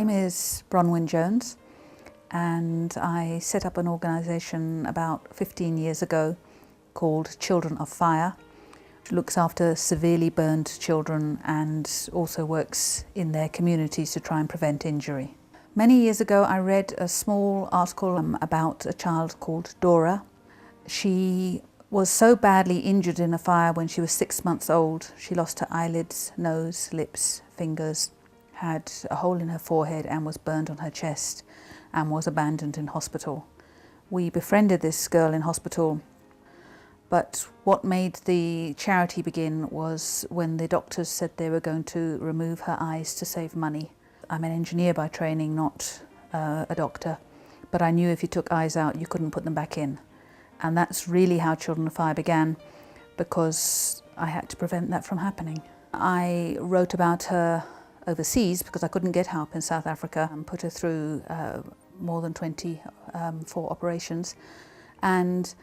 name is Brownwen Jones, and I set up an organisation about 15 years ago called Children of Fire, which looks after severely burned children and also works in their communities to try and prevent injury. Many years ago I read a small article about a child called Dorah. She was so badly injured in a fire when she was 6 months old. She lost her eyelids, nose, lips, fingers, had a hole in her forehead and was burned on her chest and was abandoned in hospital. We befriended this girl in hospital, but what made the charity begin was when the doctors said they were going to remove her eyes to save money. I'm an engineer by training, not a doctor, but I knew if you took eyes out you couldn't put them back in. And that's really how Children of Fire began, because I had to prevent that from happening. I wrote about her overseas because I couldn't get help in South Africa, and put her through more than 24 operations. And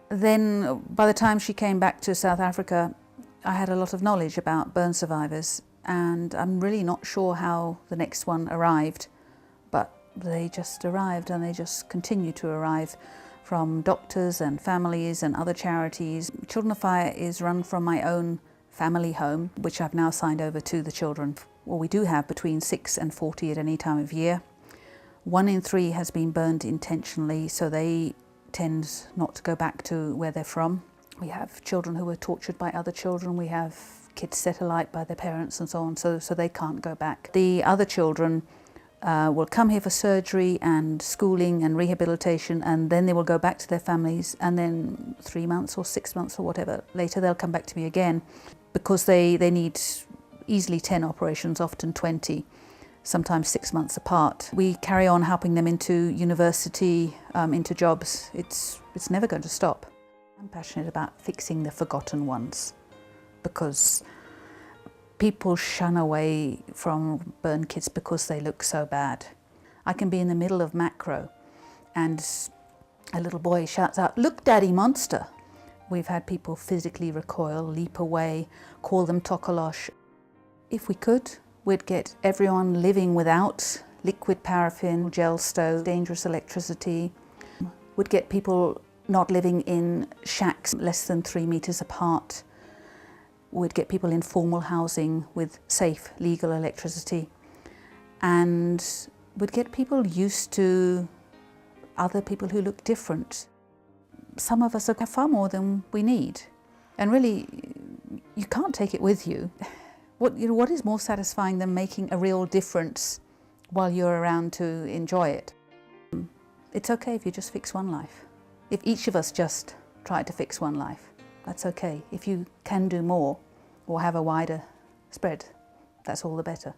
then by the time she came back to South Africa, I had a lot of knowledge about burn survivors, and I'm really not sure how the next one arrived, but they just arrived, and they just continue to arrive from doctors and families and other charities. Children of Fire is run from my own family home, which I've now signed over to the children. Well, we do have between 6 and 40 at any time of year. 1 in 3 has been burned intentionally, so they tend not to go back to where they're from. We have children who were tortured by other children. We have kids set alight by their parents and so on, so they can't go back. The other children will come here for surgery and schooling and rehabilitation, and then they will go back to their families, and then 3 months or 6 months or whatever later they'll come back to me again, because they need easily 10 operations, often 20, sometimes 6 months apart. We carry on helping them into university, into jobs. It's never going to stop. I'm passionate about fixing the forgotten ones, because people shun away from burn kids because they look so bad. I can be in the middle of macro and a little boy shouts out, "Look, Daddy Monster." We've had people physically recoil, leap away, call them tokolosh. If we could, we'd get everyone living without liquid paraffin, gel stove, dangerous electricity. We'd get people not living in shacks less than 3 meters apart. We'd get people in formal housing with safe, legal electricity. And we'd get people used to other people who look different. Some of us have far more than we need. And really, you can't take it with you. What is more satisfying than making a real difference while you're around to enjoy it? It's okay if you just fix one life. If each of us just tried to fix one life, that's okay. If you can do more or have a wider spread, that's all the better.